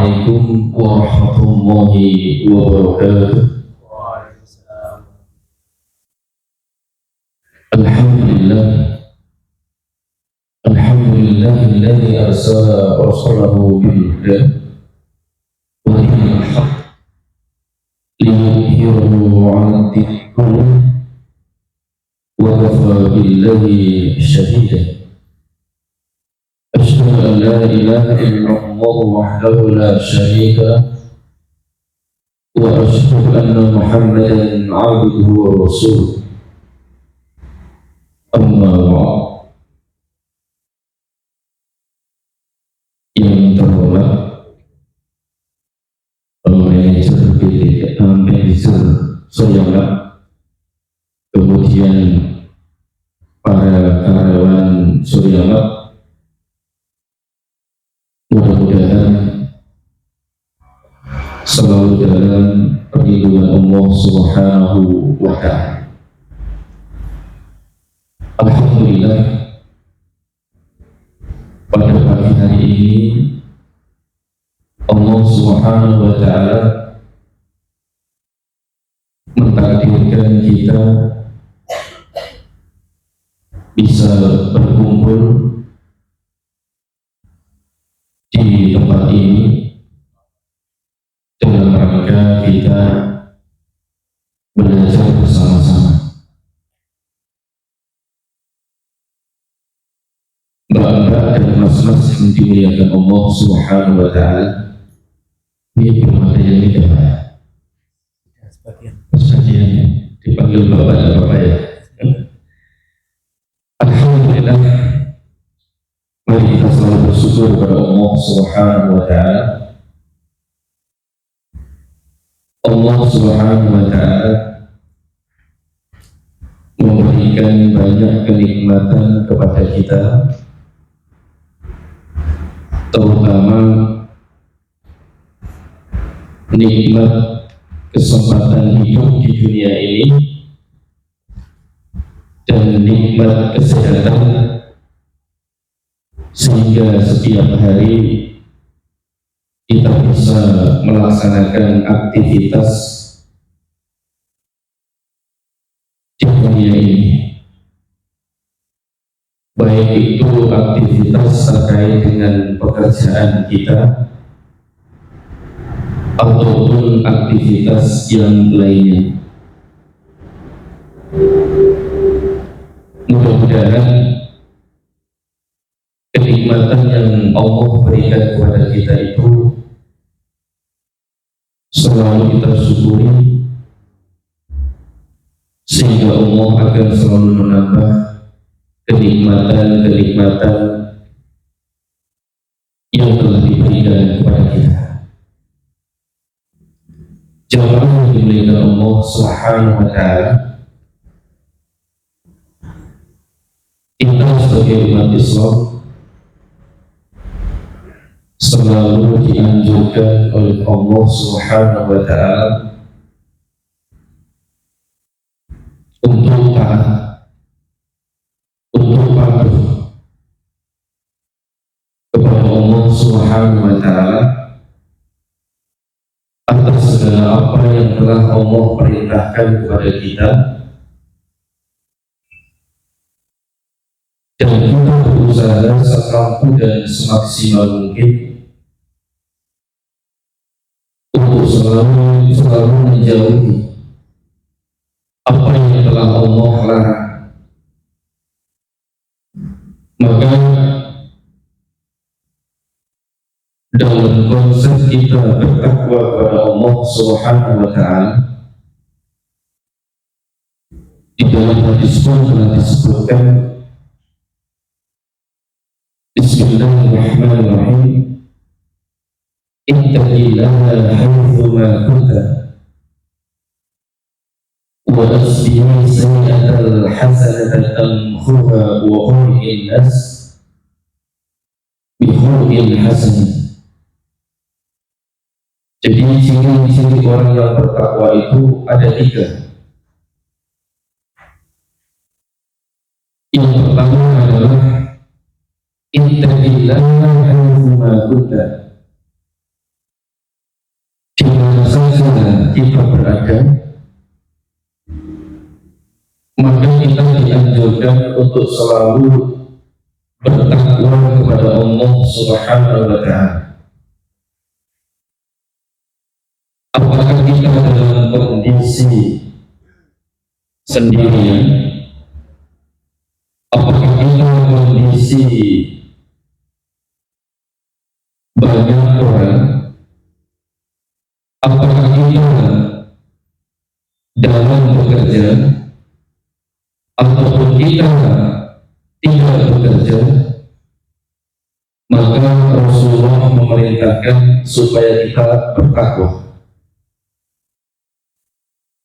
Assalamualaikum warahmatullahi wabarakatuh. Alhamdulillah, alhamdulillahilladzi arsala rasulahu bil huda wa dinil haqq liyudhhirahu 'ala ad-dini kullihi wa kafa billahi shahida. Asyhadu an la ilaha illallah wahdahu la syarika lahu wa asyhadu anna Muhammadan 'abduhu wa rasuluh. Amma ba'd. Yang terhormat manajer Suryamat, kemudian para karyawan Suryamat, mudah-mudahan selalu dalam perlindungan Allah Subhanahu wa Ta'ala. Alhamdulillah, pada pagi hari ini Allah Subhanahu wa Ta'ala mentakdirkan kita bisa berkumpul di tempat ini dalam rangka kita belajar bersama-sama. Mbak-mbak dan mas-mas yang dimuliakan Allah Subhanahu wa Ta'ala, ini belum ada yang nikah ya? Sebagian dipanggil bapak dan bapak ya. Alhamdulillah, mari kita selalu bersyukur kepada Allah Subhanahu wa Ta'ala. Allah Subhanahu wa Ta'ala memberikan banyak kenikmatan kepada kita, terutama nikmat kesempatan hidup di dunia ini dan nikmat kesehatan, sehingga setiap hari kita bisa melaksanakan aktivitas di dunia ini, baik itu aktivitas terkait dengan pekerjaan kita ataupun aktivitas yang lainnya. Mudah-mudahan kenikmatan yang Allah berikan kepada kita itu selalu kita syukuri, sehingga Allah akan selalu menambah kenikmatan-kenikmatan yang telah diberikan kepada kita. Jamaah yang dimuliakan Allah Subhanahu wa Ta'ala, kita sebagai umat Islam selalu dianjurkan oleh Allah Subhanahu wa Ta'ala untuk taat, untuk patuh kepada Allah Subhanahu wa Ta'ala atas segala apa yang telah Allah perintahkan kepada kita, dan kita berusaha semampu dan semaksimal mungkin untuk selalu menjauhi apa yang telah Allah larang. Maka dalam konsep kita bertakwa kepada Allah Subhanahu wa Ta'ala, di dalam hadis pun telah disebutkan, Bismillahirrahmanirrahim, ittaqillaha haitsu ma kunta wa asbihi sayyi'atal hasanata tamhuha wa khuluqin nas bi khuluqin hasan. Jadi ciri-ciri orang yang bertakwa itu ada 3. Yang pertama adalah ittaqillaha haitsu ma kunta. kita berada, maka kita dianjurkan untuk selalu bertakwa kepada Allah Subhanahu wa Ta'ala. Apakah kita dalam kondisi sendirian, apakah kita kondisi banyak orang, apakah kita dalam bekerja, ataupun kita tidak bekerja, maka Rasulullah memerintahkan supaya kita bertakwa.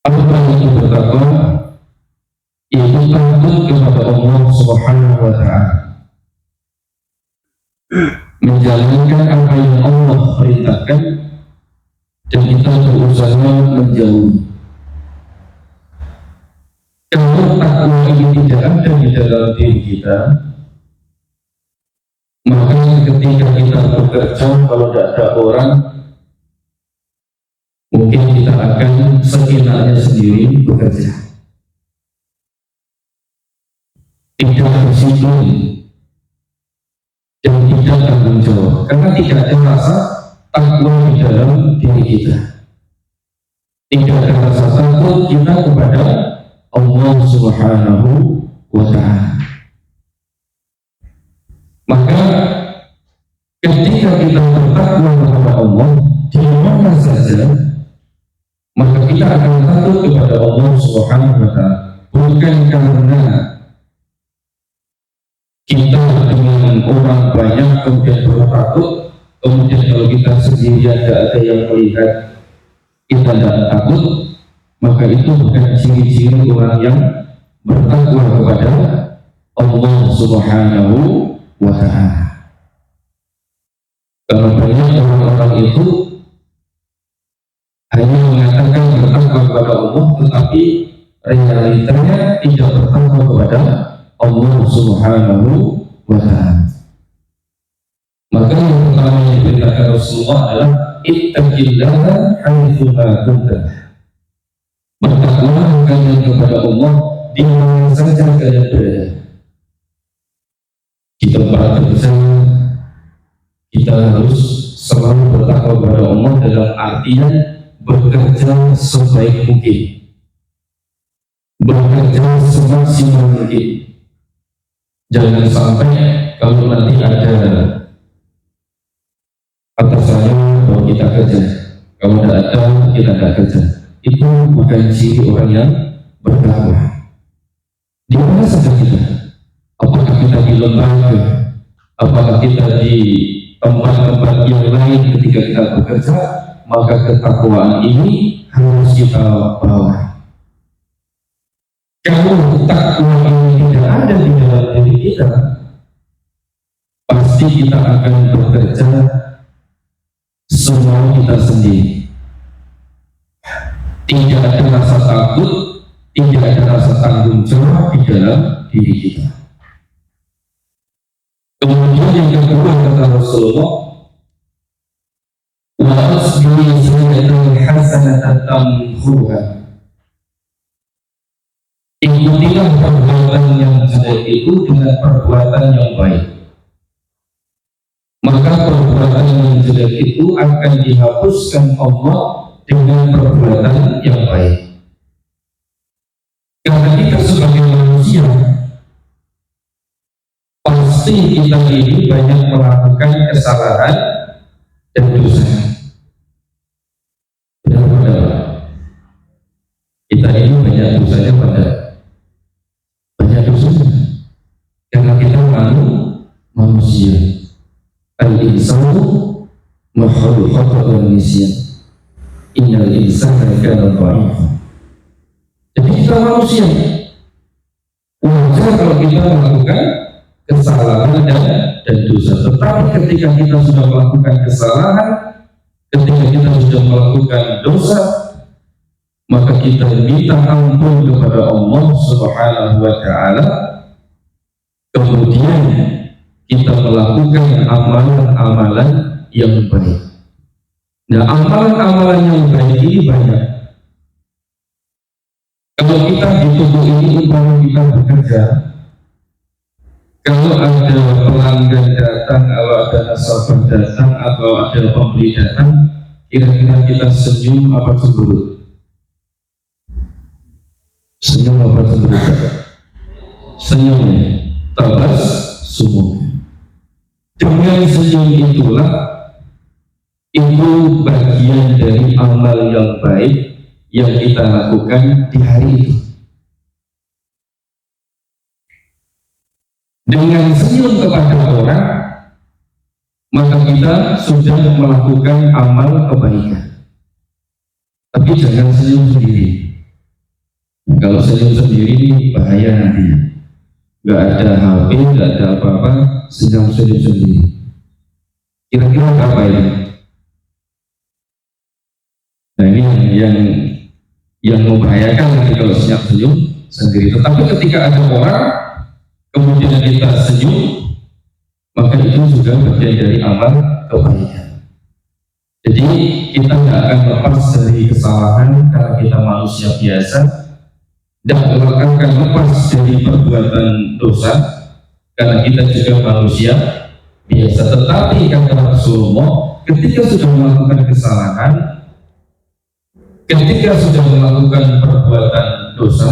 Apa itu bertakwa? Itu takut kepada Allah Subhanahu wa Ta'ala, menjalankan apa yang Allah perintahkan, dan kita berusaha menjauhi. Kalau takwa ini tidak ada di dalam diri kita, maka ketika kita bekerja, kalau tidak ada orang, mungkin kita akan sekenanya sendiri bekerja, tidak disiplin dan tidak tanggung jawab, karena tidak ada rasa takwa di dalam diri kita, tidak ada rasa takut kita kepada Allah Subhanahu wa Ta'ala. Maka ketika kita bertakwa kepada Allah di mana saja, maka kita akan takut kepada Allah Subhanahu wa Ta'ala, bukan karena kita dengan orang banyak kemudian baru takut, kemudian kalau kita sendiri ada yang melihat kita tidak takut, maka itu bukan ciri-ciri orang yang bertakwa kepada Allah Subhanahu wa Ta'ala. Karena banyak orang-orang itu hanya mengatakan bertakwa kepada Allah, tetapi realitanya tidak bertakwa kepada Allah Subhanahu wa Ta'ala. Maka yang pertama yang diperintahkan Rasulullah adalah ittaqillaha haitsu ma kunta. Bertakwalah kalian kepada Allah di mana saja kalian berada. Di tempat kerja kita harus selalu bertakwa kepada Allah dalam artian bekerja sebaik mungkin, bekerja semaksimal mungkin. Jangan sampai kalau nanti ada atasannya bahwa kita kerja, kalau tidak ada kita tidak kerja. Itu bukan ciri orang yang bertakwa. Di mana saja kita, apakah kita di lembaga, apakah kita di tempat-tempat yang lain, ketika kita bekerja, maka ketakwaan ini harus kita bawa. Kalau takwa ini tidak ada di dalam diri kita, pasti kita akan bekerja semua kita sendiri. Tidak ada rasa takut, tidak ada rasa tanggung jawab di dalam diri kita. Kemudian yang kedua kata Rasulullah, wa asbihi sayyi'atan hasanatan tamhuha. Ikutilah perbuatan yang jelek itu dengan perbuatan yang baik, maka perbuatan yang jelek itu akan dihapuskan Allah dengan perbuatan yang baik. Karena kita sebagai manusia, pasti kita ini banyak melakukan kesalahan dan dosa. Benar-benar kita ini banyak dosanya, banyak dosanya, karena kita manusia. Al-insanu makhluqun khata'un nisyan. Innal insana kana dha'ifa. Jadi kita manusia, wajar kalau kita melakukan kesalahan dan dosa. Tetapi ketika kita sudah melakukan kesalahan, ketika kita sudah melakukan dosa, maka kita minta ampun kepada Allah Subhanahu wa Ta'ala. Kemudian kita melakukan amalan-amalan yang baik. Nah, amalan-amalan yang baik ini banyak. Kalau kita di tubuh ini umpama kita bekerja, kalau ada pelanggan datang, kalau ada nasabah datang, atau ada pembeli datang, kira-kira kita senyum apa cemberut? Senyum apa cemberut? Senyum ya, tabas sumur. Dengan senyum itulah itu bagian dari amal yang baik yang kita lakukan di hari itu. Dengan senyum kepada orang, maka kita sudah melakukan amal kebaikan. Tapi jangan senyum sendiri. Kalau senyum sendiri ini bahaya nantinya. Gak ada HP, gak ada apa-apa, senyum sendiri. Kira-kira apa ini? Nah ini yang membahayakan nanti kalau senyum sendiri. Tetapi ketika ada orang kemudian kita senyum, maka itu juga bagian dari amal kebaikan. Jadi kita tidak akan lepas dari kesalahan karena kita manusia biasa, dan akan lepas dari perbuatan dosa karena kita juga manusia biasa. Tetapi kata Rasulullah, ketika sudah melakukan kesalahan, ketika sudah melakukan perbuatan dosa,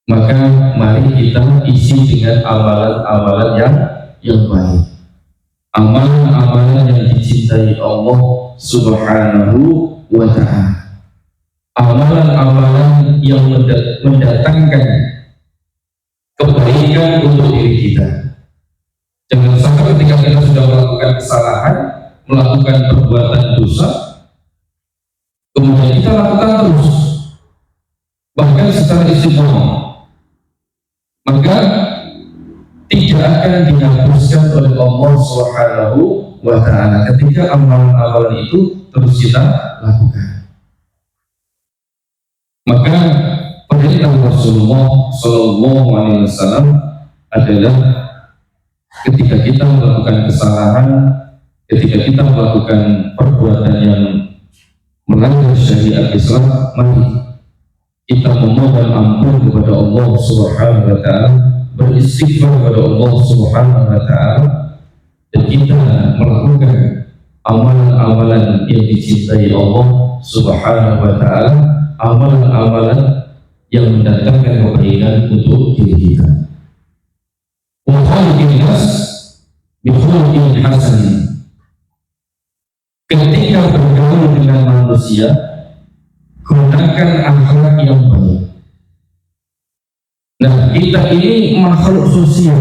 maka mari kita isi dengan amalan-amalan yang baik, amalan-amalan yang dicintai Allah Subhanahu wa ta'ala, amalan-amalan yang mendatangkan kebaikan untuk diri kita. Jangan sampai ketika kita sudah melakukan kesalahan, melakukan perbuatan dosa, kemudian kita lakukan terus, bahkan secara istiqomah, maka tidak akan dihapuskan oleh Allah Subhanahu wa ta'ala ketika amalan-amalan itu terus kita lakukan. Maka perintah Rasulullah Shallallahu Alaihi Wasallam adalah ketika kita melakukan kesalahan, ketika kita melakukan perbuatan yang melanggar syariat Islam, mari kita memohon ampun kepada Allah Subhanahu wa ta'ala, beristighfar kepada Allah Subhanahu wa ta'ala, dan kita melakukan amalan-amalan yang dicintai Allah Subhanahu wa ta'ala, amalan-amalan yang mendatangkan kebaikan untuk diri kita. Wa khaliqin nas bi khuluqin hasan. Ketika bergaul dengan manusia, gunakan akhlak yang baik. Nah, kita ini makhluk sosial.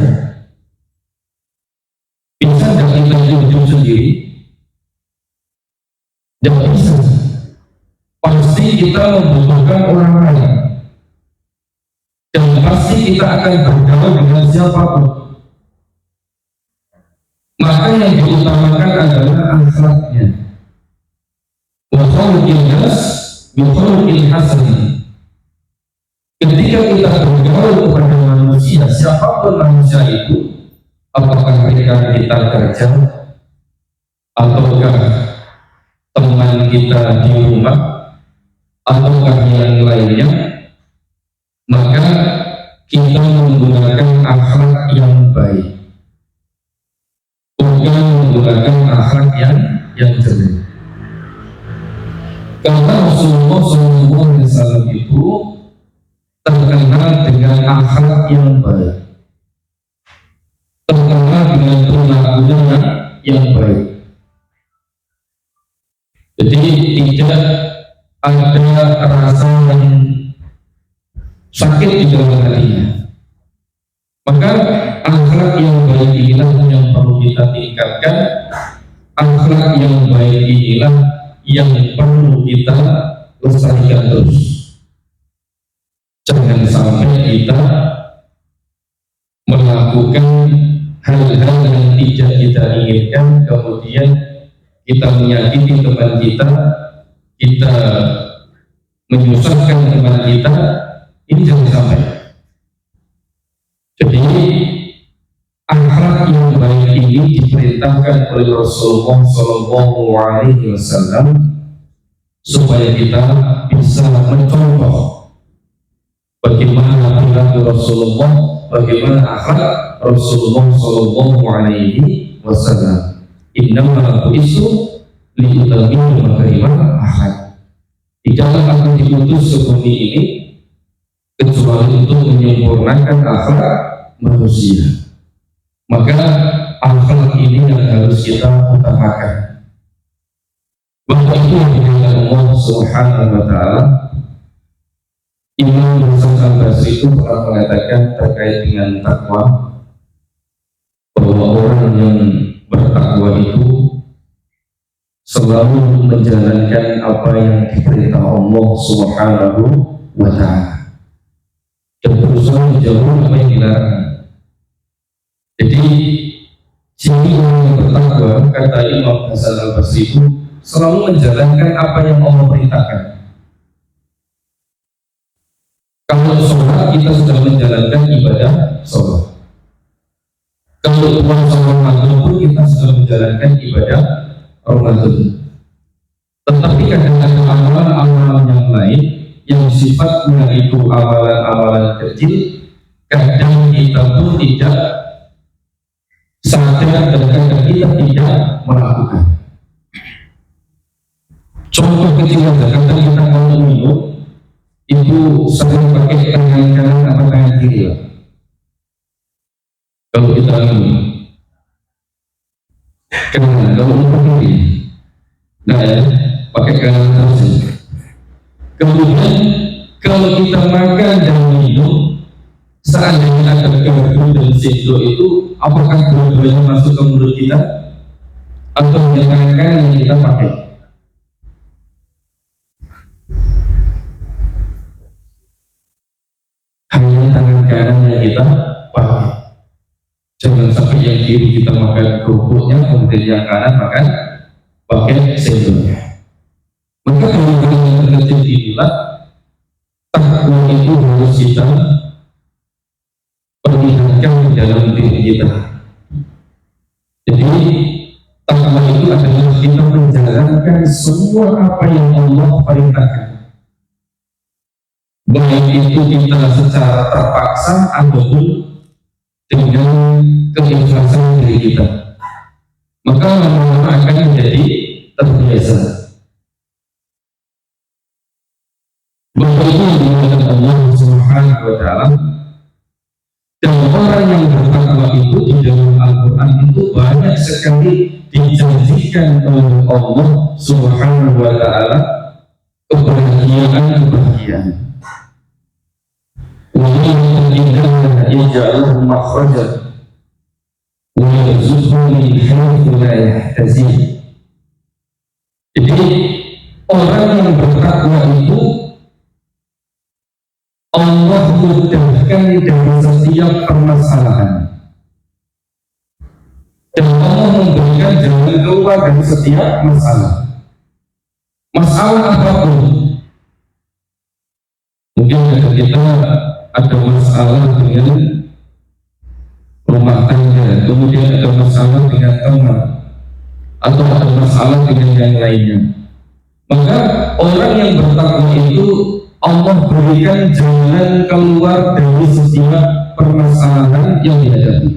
Bisa tidak kita hidup sendiri? Tidak bisa. Pasti kita membutuhkan orang lain, dan pasti kita akan bergaul dengan siapapun. Maka yang diutamakan adalah akhlaknya. Wa khuluqin nas bi khuluqin hasan. Ketika kita bergaul kepada manusia, siapapun manusia itu, apakah mereka kita kerja, ataukah teman kita di rumah, ataukah yang lainnya, maka kita menggunakan akhlak yang baik, bukan menggunakan akhlak yang jelek. Karena Rasulullah SAW itu terkenal dengan akhlak yang baik, terkenal dengan perilaku yang baik. Jadi tidak ada rasa yang sakit di dalam hatinya. Maka akhlak yang baik inilah yang perlu kita tingkatkan. Akhlak yang baik inilah yang perlu kita lestarikan terus. Jangan sampai kita melakukan hal-hal yang tidak kita inginkan, kemudian kita menyakiti teman kita menyusahkan teman kita. Ini jangan sampai. Jadi akhlak yang baik ini diperintahkan oleh Rasulullah Shallallahu Alaihi Wasallam supaya kita bisa mencontoh Rasulullah, bagaimana akhlak Rasulullah Sallallahu Alaihi Wasallam. Innama bu'istu liutammima makarimah akhlak. Tidaklah aku diutus ke bumi ini kecuali untuk menyempurnakan akhlak manusia. Maka akhlak ini yang harus kita utamakan. Bahwa itu yang dikatakan Allah Subhanahu wa Ta'ala. Imam Hasan Al-Basri itu pernah mengatakan terkait dengan takwa, bahwa orang yang bertakwa itu selalu menjalankan apa yang diperintah Allah Subhanahu wa Ta'ala dan berusaha menjauhi apa yang dilarang. Jadi ciri orang yang bertakwa, kata Imam Hasan Al-Basri, itu selalu menjalankan apa yang Allah perintahkan. Kalau sholat, kita sudah menjalankan ibadah sholat. Kalau puasa Ramadan pun kita sudah menjalankan ibadah Ramadan. Tetapi kadang-kadang amalan-amalan yang lain yang sifatnya itu amalan-amalan kecil, kadang kita pun tidak sadar dan kadang kita tidak melakukan. Contoh kecil saja, kadang kita mau minum itu sering pakai tangan kanan atau tangan kiri ya. Kalau kita minum kanan, kalau mau kiri, nah ya, pakai kanan terus. Kemudian kalau kita makan dan minum, seandainya ada garpu dan sendok itu, apakah dua-duanya masuk ke mulut kita atau hanya tangan kanan yang kita pakai? Hanya tangan kanan yang kita pakai. Jangan sampai yang kiri kita makan kerupuknya, kemudian yang kanan makan pakai sendoknya. Maka kalau yang terkecil inilah takwa itu harus kita perlihatkan dalam diri kita. Jadi takwa itu adalah kita menjalankan semua apa yang Allah perintahkan, baik itu kita secara terpaksa ataupun dengan keikhlasan diri kita. Maka lama-lama akan menjadi terbiasa. Bahwa itu yang dimaksud Allah Subhanahu wa Ta'ala. Dan orang yang bertakwa itu di dalam Al-Quran itu banyak sekali dijanjikan oleh Allah Subhanahu wa Ta'ala kebahagiaan. وَإِنَّهُ يَجْعَلُهُ مَخْرَجًا وَيَرْزُقْهُ مِنْ حَيْثُ لَا يَحْتَسِبُ. Jadi orang yang bertakwa itu Allah mudahkan dari setiap permasalahan, dan Allah memberikan jalan keluar dari setiap masalah. Masalah apapun, mungkin kita ada masalah dengan rumah tangga, kemudian ada masalah dengan teman, atau ada masalah dengan yang lainnya. Maka orang yang bertakwa itu Allah berikan jalan keluar dari setiap permasalahan yang dihadapi.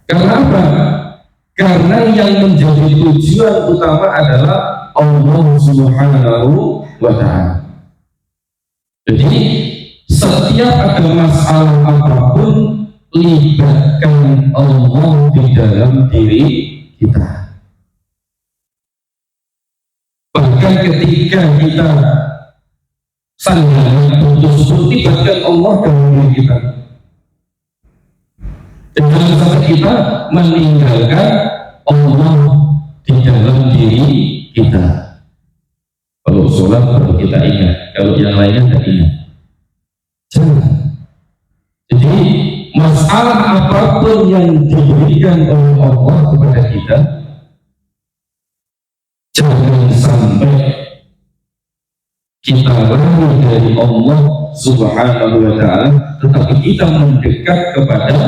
Karena apa? Karena yang menjadi tujuan utama adalah Allah Subhanahu wa Ta'ala. Jadi setiap ada masalah apapun, libatkan Allah di dalam diri kita. Bahkan ketika kita sangat putus, libatkan Allah dalam diri kita. Jangan sampai kita meninggalkan Allah di dalam diri kita. Kalau sholat baru kita ingat, kalau yang lainnya tidak ingat. Jangan. Jadi masalah apapun yang diberikan oleh Allah kepada kita, jangan sampai kita lari dari Allah Subhanahu wa Ta'ala, tetapi kita mendekat kepada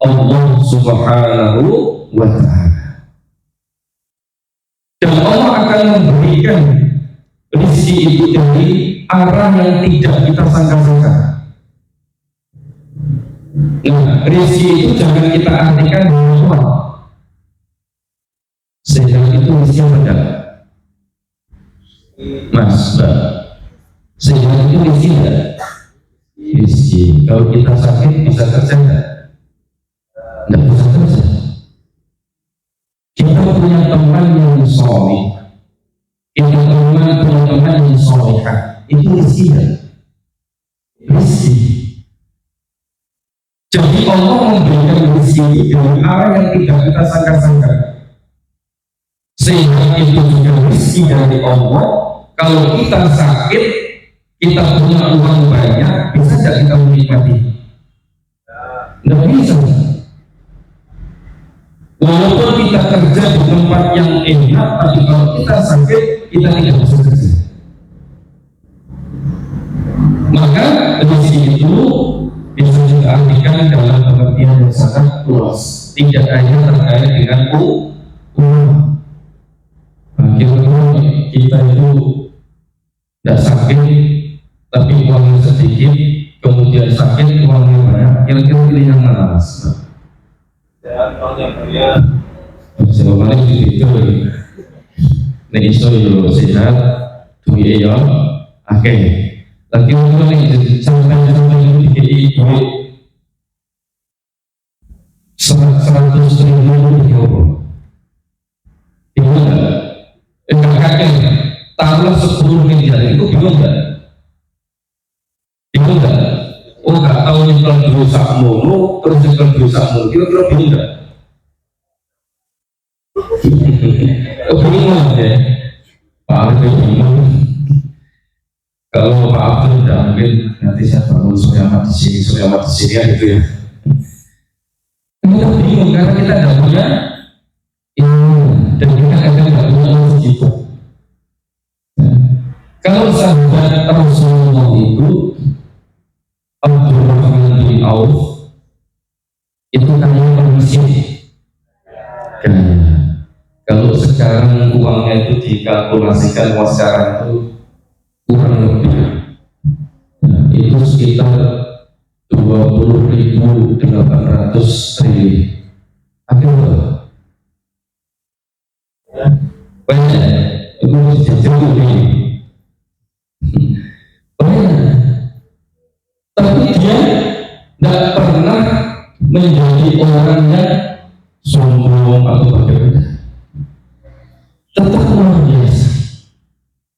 Allah Subhanahu wa Ta'ala. Dan Allah akan memberikan rezeki rezeki itu dari arah yang tidak kita sangka-sangka. Nah, rezeki itu jangan kita artikan uang. Sedang itu rezeki apa? Mas, Mbak, sedang itu rezeki enggak? Rezeki. Kalau kita sakit bisa kerja enggak? Enggak bisa kerja. Kita punya teman yang soleh, kita punya teman yang solehah, itu rezeki enggak? Rezeki. Jadi Allah memberikan rezeki dari arah yang tidak kita sangka-sangka. Sehingga itu juga rezeki dari Allah. Kalau kita sakit, kita punya uang banyak, bisa tidak kita menikmati? Tidak bisa. Walaupun kita kerja di tempat yang enak, tapi kalau kita sakit, kita tidak bisa kerja. Maka rezeki itu bisa juga artikan dalam pengertian yang sangat luas, tidak hanya terkait dengan uang. Akhirnya kita itu tidak sakit, tapi uangnya sedikit, kemudian sakit, uangnya banyak. Kira-kira pilih yang mana, Mas? Saya balik itu, nek iso yo sehat, duit yo, oke. Lagi kalau nih sampai itu duit 100 triliun euro, itu enggak kakek. Taruhlah 10 miliar, itu bingung nggak? Bingung nggak? Oh nggak tahu nyekel dulu sakmono, terus nyekel dulu sakmono, kira-kira bingung nggak? Oh bingung ya? Pak Abdul bingung. Kalau Pak Abdul udah mungkin nanti saya bangun sore amat di sini ya gitu ya. Kita bingung karena kita nggak punya ilmu dan kita kadang nggak punya ilmu gitu. Kalau sahabat Rasulullah itu Abdurrahman bin Auf itu kaya permisi kaya. Kalau sekarang uangnya itu dikalkulasikan uang sekarang itu kurang lebih itu sekitar 20.800 triliun. Akhirnya banyak itu jauh ini. Tapi dia tidak pernah menjadi orang yang sombong atau bagaimana. Tetap luar biasa.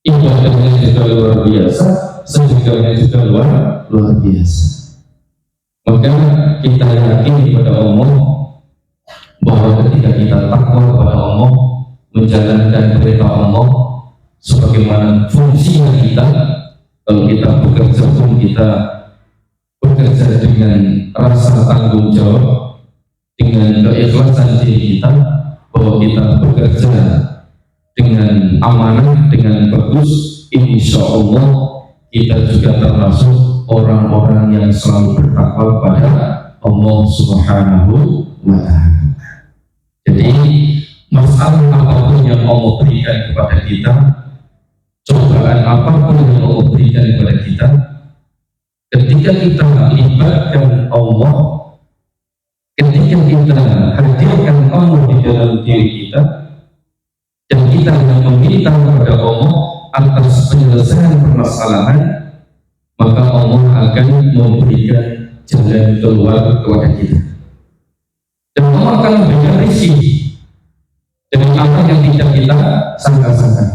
Ibadahnya juga luar biasa, sedekahnya juga luar biasa. Maka kita yakin kepada Allah bahwa ketika kita takwa kepada Allah, menjalankan perintah Allah sebagaimana fungsinya kita. Kalau kita bekerja pun kita bekerja dengan rasa tanggung jawab, dengan keikhlasan diri kita, bahwa kita bekerja dengan amanah, dengan bagus, insya Allah kita juga termasuk orang-orang yang selalu bertakwa kepada Allah Subhanahu wa Ta'ala. Jadi masalah apapun yang Allah berikan kepada kita, cobaan apapun yang Allah berikan kepada kita, ketika kita melibatkan Allah, ketika kita hadirkan Allah di dalam diri kita, dan kita hanya meminta kepada Allah atas penyelesaian permasalahan, maka Allah akan memberikan jalan keluar kepada kita. Dan Allah akan memberikan rezeki dengan apa yang tidak kita sangka-sangka.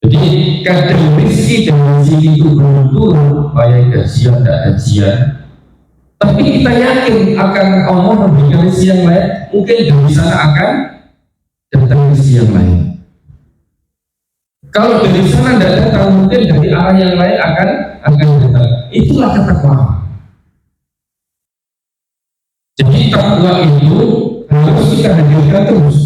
Jadi kadang rezeki dan rezeki itu belum turun, baik gajian tidak gajian, tapi kita yakin akan Allah memberikan rezeki yang lain. Mungkin dari sana akan datang rezeki yang lain. Kalau dari sana tidak datang, mungkin dari arah yang lain akan datang. Itulah ketakwaan. Jadi takwa itu harus kita hadirkan terus.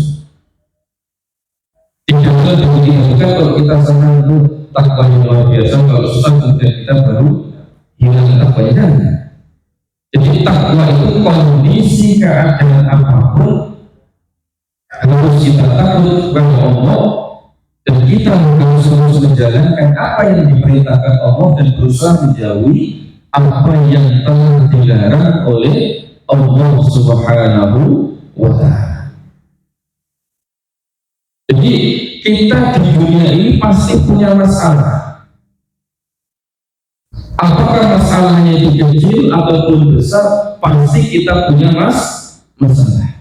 Tidak bisa dihadirkan kalau kita senang itu takwa yang luar biasa, kalau susah kemudian kita baru hilang takwanya. Jadi takwa itu kondisi keadaan apapun harus kita takut kepada Allah Dan kita harus terus menjalankan apa yang diperintahkan Allah dan berusaha menjauhi apa yang telah dilarang oleh Allah Subhanahu wa Ta'ala. Jadi kita di dunia ini pasti punya masalah. Apakah masalahnya itu kecil ataupun besar, pasti kita punya masalah.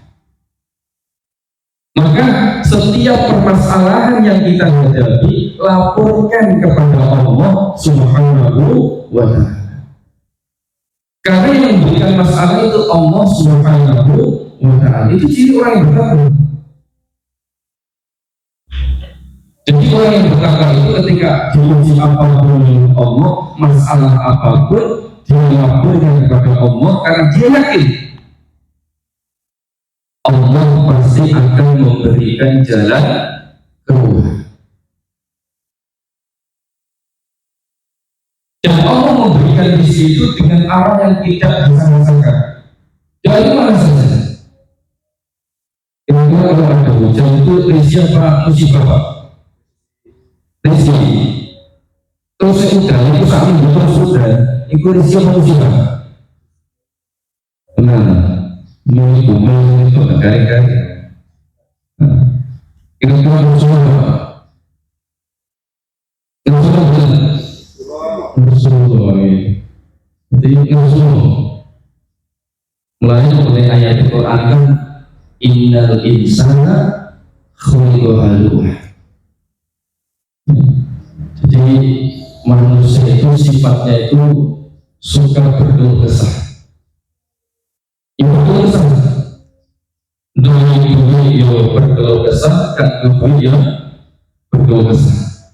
Maka setiap permasalahan yang kita hadapi, laporkan kepada Allah Subhanahu wa Ta'ala. Karena yang memberikan masalah itu Allah Subhanahu wa Ta'ala. Itu ciri orang yang bertakwa. Jadi orang yang bertakwa itu ketika diuji apapun Allah, masalah apapun, dia laporkan kepada Allah karena dia yakin Allah pasti akan memberikan jalan keluar. Dan Allah memberikan rezeki itu dengan arah yang tidak disangka-sangka. Dari mana saja. Kira-kira kalau ada hujan itu rezeki apa musibah Pak? Rezeki. Terus udah itu saat itu terus udah itu rezeki apa musibah? Benar. Ini bumi itu garing-garing. Kira-kira Rasulullah. Jadi Rasulullah. Mulai oleh ayat Al-Quran kan, Innal insana khuliqa halu'a. Jadi manusia itu sifatnya itu suka berkeluh kesah. Yang berkeluh kesah, doi yo berkeluh kesah, kan doi yo berkeluh kesah.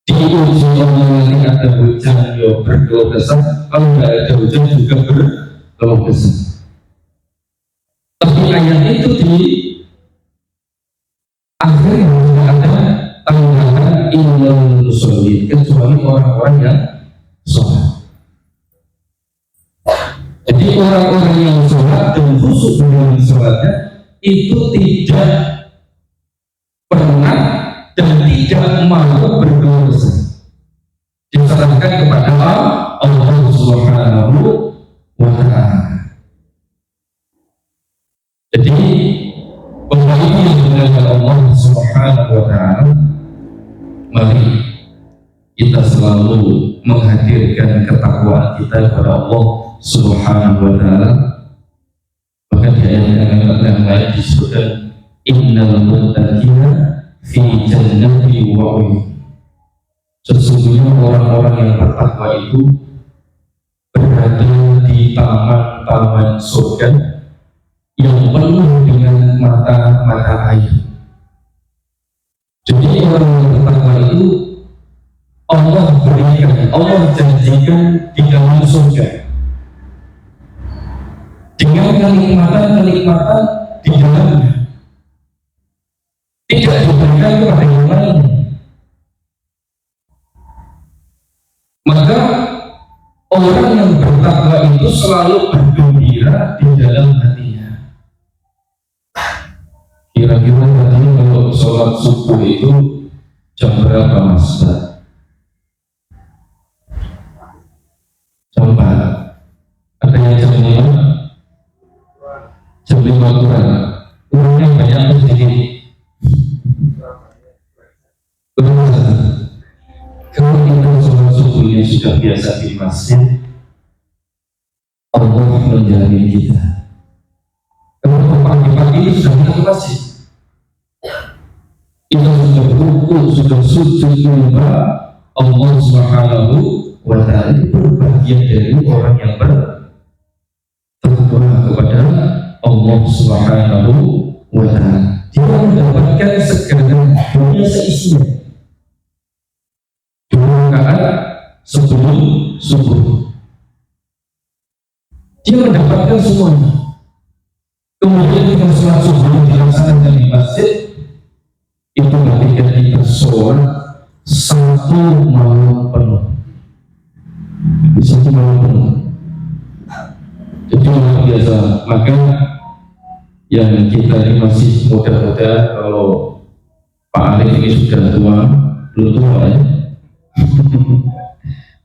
Diuji Allah nanti ada hujan yo berkeluh kesah, kalau tidak ada hujan juga berkeluh kesah. Tapi ayat itu di akhirnya tidak ada tanggapan ilmu muslim kecuali orang-orang yang sholat. Jadi orang-orang yang sholat dan khusus dengan sholatnya itu tidak pernah dan tidak mau berkeluh kesah. Diserahkan kepada Allah Subhanahu wa Ta'ala. Jadi kembali dengan Allah Subhanahu wa Ta'ala, mari kita selalu menghadirkan ketakwaan kita kepada Allah Subhanahu wa Ta'ala. Maka di ayat yang lain disebutkan innal muttaqina fi jannati wa uyun. Sesungguhnya orang-orang yang bertakwa itu berada di taman-taman surga yang penuh dengan mata-mata air. Jadi orang yang bertakwa itu Allah berikan, Allah janjikan di dalam surga dengan kenikmatan-kenikmatan di dalamnya, tidak diberikan kepada yang lain. Maka orang yang bertakwa itu selalu bergembira di dalam hatinya. Kira-kira tadi kalau sholat subuh itu jam berapa Mas? Jam 4. Ada yang jam 5? Jam 5 kurang. Kurangnya banyak atau sedikit? Kalau kita sholat subuhnya sudah biasa di masjid, Allah menjamin kita. Kalau pagi-pagi itu sudah kita ke masjid, kita sudah berrukuk, sudah sujud menyembah Allah Subhanahu wa Ta'ala. Itu bagian dari orang yang bertakwa kepada Allah Subhanahu wa Ta'ala. Dia mendapatkan segala dunia seisinya. 2 rakaat sebelum subuh, dia mendapatkan semuanya. Kemudian kita sholat subuh dilaksanakan di masjid, itu ketika kita sholat 1 malam penuh. 1 malam penuh. Jadi luar biasa. Maka yang kita ini masih muda-muda, kalau Pak Arif ini sudah tua, belum tua ya.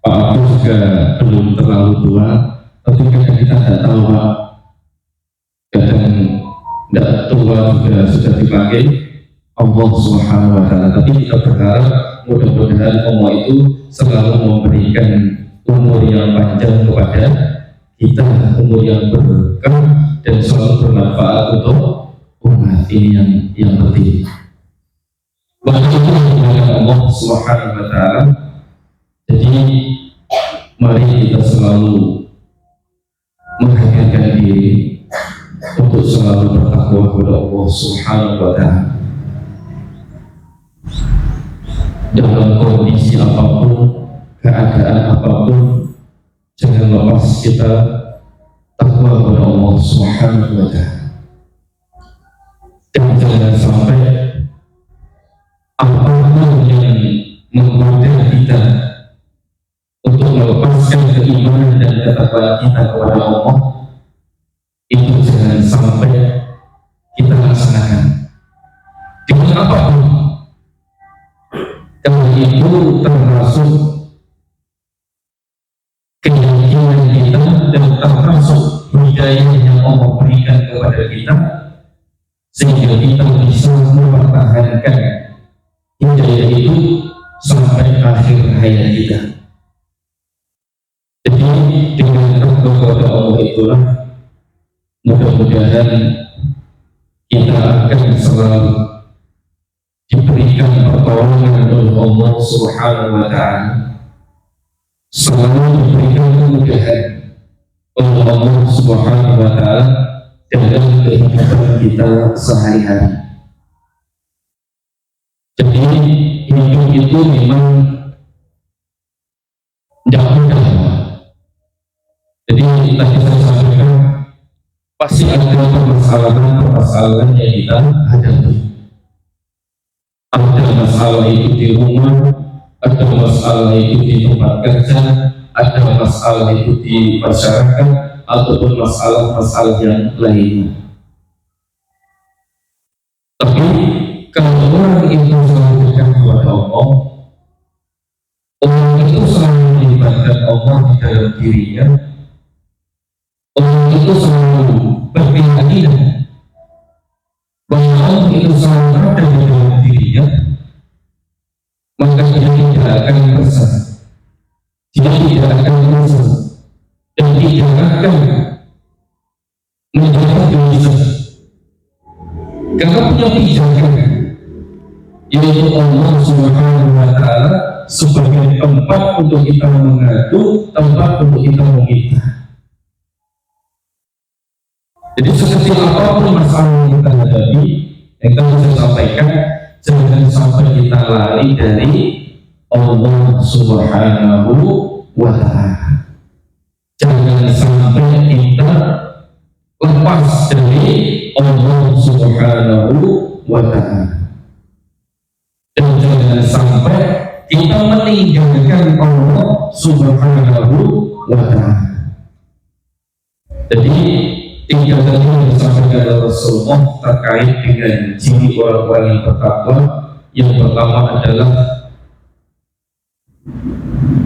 Pak Arif juga belum terlalu tua, tapi kadang kita tidak tahu Pak, kadang tidak tua juga sudah dipakai Allah Subhanahu wa Ta'ala. Tapi kita berharap mudah-mudahan Allah itu selalu memberikan umur yang panjang kepada kita, umur yang berkah dan selalu bermanfaat untuk umat ini yang penting. Bagaimana Allah Subhanahu wa Ta'ala. Jadi mari kita selalu menghadirkan diri untuk selalu bertakwa kepada Allah Subhanahu wa Ta'ala. Dalam kondisi apapun, keadaan apapun, jangan lepas kita takwa kepada Allah Subhanahu wa Ta'ala. Dan jangan sampai apapun yang menggoda kita untuk melepaskan keimanan dan ketakwaan kita kepada Allah, itu jangan sampai kita laksanakan dengan apapun. Karena itu termasuk keyakinan kita dan termasuk hidayah yang Allah berikan kepada kita, sehingga kita bisa mempertahankan hidayah itu sampai akhir hayat kita. Jadi dengan takwa kepada Allah itulah mudah-mudahan kita akan selalu diberikan pertolongan oleh Allah Subhanahu wa Ta'ala, selalu diberikan kemudahan oleh Allah Subhanahu wa Ta'ala dalam kehidupan kita sehari-hari. Jadi hidup itu memang tidak mudah. Jadi tadi saya sampaikan, pasti ada permasalahan yang kita hadapi. Ada masalah itu di rumah, ada masalah itu di tempat kerja, ada masalah itu di masyarakat, ataupun masalah-masalah yang lainnya. Tapi kalau orang itu selalu dekat kepada Allah, orang itu selalu melibatkan Allah di dalam dirinya, orang itu selalu berkeyakinan bahwa Allah itu selalu ada di dalam dirinya, maka dia tidak akan resah, dia tidak akan resah, dan tidak akan menjadi dosa. Karena punya pijakan, yaitu Allah Subhanahu wa Ta'ala sebagai tempat untuk kita mengadu, tempat untuk kita meminta. Jadi seperti apapun masalah yang kita hadapi, yang tadi saya sampaikan, jangan sampai kita lari dari Allah Subhanahu wa Ta'ala. Jangan sampai kita lepas dari Allah Subhanahu wa Ta'ala. Dan jangan sampai kita meninggalkan Allah Subhanahu wa Ta'ala. Jadi tiga tadi yang disampaikan oleh Rasulullah terkait dengan ciri orang-orang yang bertakwa. Yang pertama adalah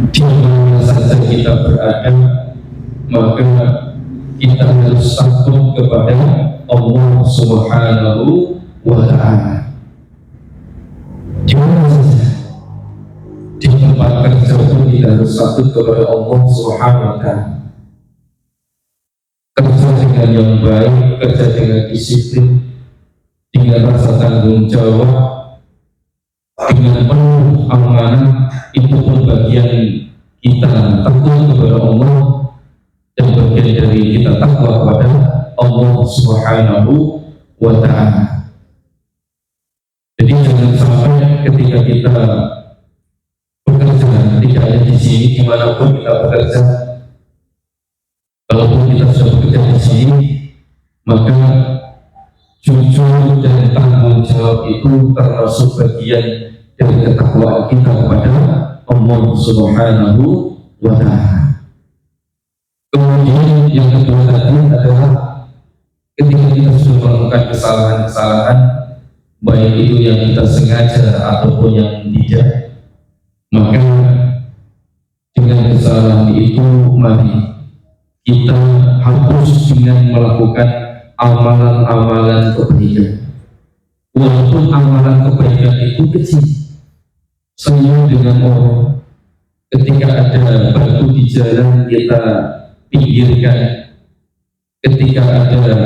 di mana saja kita berada, maka kita harus takut kepada Allah Subhanahu wa Ta'ala. Di mana saja, di tempat kerja pun kita harus takut kepada Allah Subhanahu wa Ta'ala. Kerja dengan yang baik, kerja dengan disiplin, dengan rasa tanggung jawab, dengan penuh amanah, itu pun bagian kita takut kepada Allah dan bagian dari kita takwa kepada Allah Subhanahu wa Ta'ala. Jadi jangan sampai ketika kita bekerja, tidak hanya di sini, dimanapun kita bekerja, kalaupun kita sudah bekerja di sini, maka jujur dan tanggung jawab itu termasuk bagian dari ketakwaan kita kepada Allah Subhanahu wa Ta'ala. Kemudian yang kedua tadi adalah ketika kita sudah melakukan kesalahan-kesalahan, baik itu yang kita sengaja ataupun yang tidak, maka dengan kesalahan itu mari kita hapus dengan melakukan amalan-amalan kebaikan. Walaupun amalan kebaikan itu kecil, senyum dengan orang, ketika ada batu di jalan kita pinggirkan, ketika ada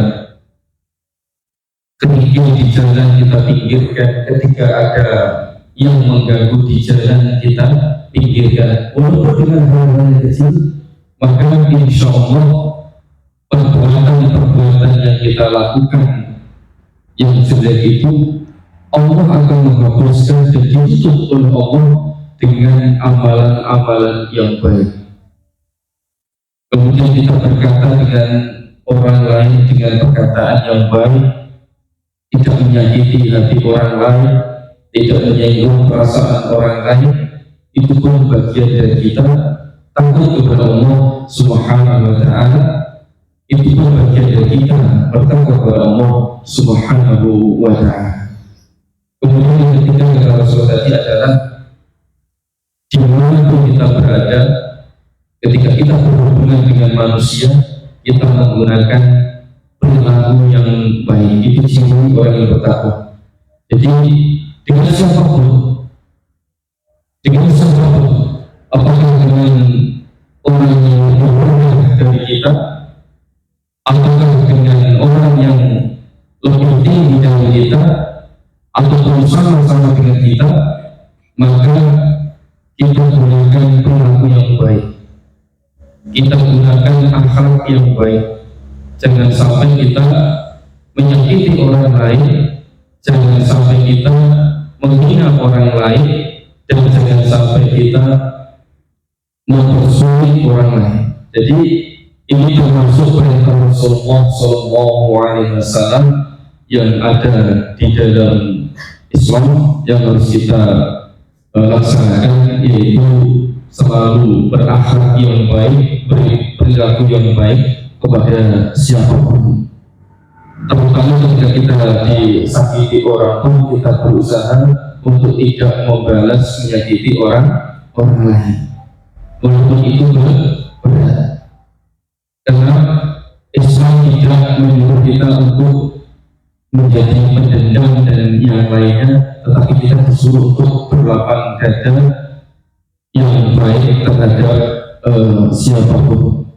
kerikil di jalan kita pinggirkan, ketika ada yang mengganggu di jalan kita pinggirkan. Walaupun dengan hal-hal yang kecil, maka insya Allah perbuatan-perbuatan yang kita lakukan yang jelek itu Allah akan menghapuskan dan ditutup oleh Allah dengan amalan-amalan yang baik. Kemudian kita berkata dengan orang lain dengan perkataan yang baik, tidak menyakiti hati orang lain, tidak menyinggung perasaan orang lain, itu pun bagian dari kita takut kepada Allah Subhanahu wa Ta'ala. Itu pun bagian dari kita bertakwa kepada Allah Subhanahu wa Ta'ala. Kemudian yang ketiga kata Rasul tadi adalah dimanapun kita berada, ketika kita berhubungan dengan manusia, kita menggunakan perilaku yang baik. Itu ciri orang yang bertakwa. Jadi dengan siapapun, apakah dengan orang yang lebih rendah dari kita, apakah dengan orang yang lebih tinggi dari kita, ataupun sama-sama dengan kita, maka kita gunakan perilaku yang baik, kita gunakan akhlak yang baik. Jangan sampai kita menyakiti orang lain, jangan sampai kita menghina orang lain, dan jangan sampai kita mempersulit orang lain. Jadi ini termasuk perintah Rasulullah SAW yang ada di dalam Islam yang harus kita laksanakan, yaitu selalu berakhlak yang baik, berperilaku yang baik kepada siapapun. Terutama ketika kita disakiti orang pun, kita berusaha untuk tidak membalas menyakiti orang lain, walaupun itu berat. Karena Islam tidak menyuruh kita untuk menjadi pendendam dan yang lainnya, tetapi kita disuruh untuk berlapang dada yang baik terhadap siapapun.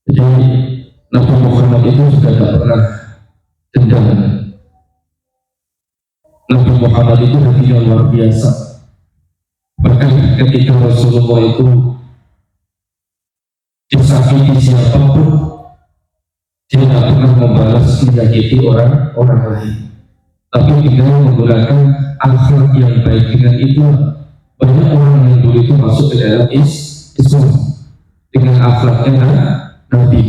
Jadi Nabi Muhammad itu juga tidak pernah dendam. Nabi Muhammad itu hatinya luar biasa. Bahkan ketika Rasulullah itu disakiti siapapun, dia tidak pernah membalas menyakiti orang lain, tapi dengan menggunakan akhlak yang baik. Dengan itu banyak orang yang dulu itu masuk ke dalam Islam dengan akhlaknya Nabi.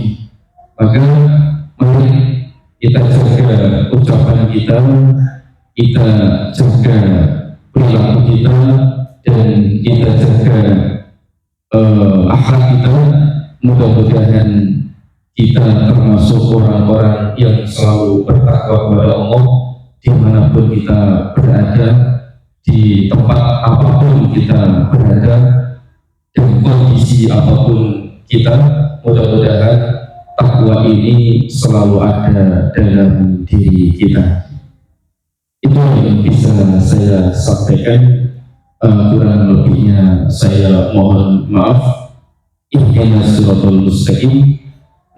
Maka mari kita jaga ucapan kita jaga perilaku kita, dan kita jaga akhlak kita. Mudah-mudahan kita termasuk orang-orang yang selalu bertakwa kepada Allah dimanapun kita berada, di tempat apapun kita berada, dan kondisi apapun kita. Mudah-mudahan takwa ini selalu ada dalam diri kita. Itu yang bisa saya sampaikan. Kurang lebihnya saya mohon maaf. Ihdinas siratal mustaqim,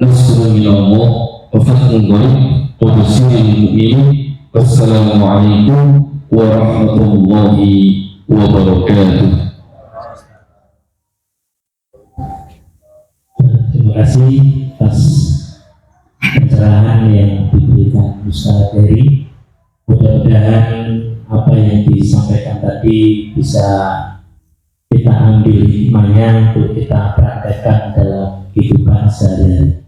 nasrun minallah wa fathun qarib wa basyiril mu'minin. Wassalamualaikum warahmatullahi wabarakatuh. Terima kasih atas pencerahan yang diberikan Ustaz Ferry. Mudah-mudahan apa yang disampaikan tadi bisa kita ambil hikmahnya untuk kita praktekkan dalam kehidupan sehari-hari.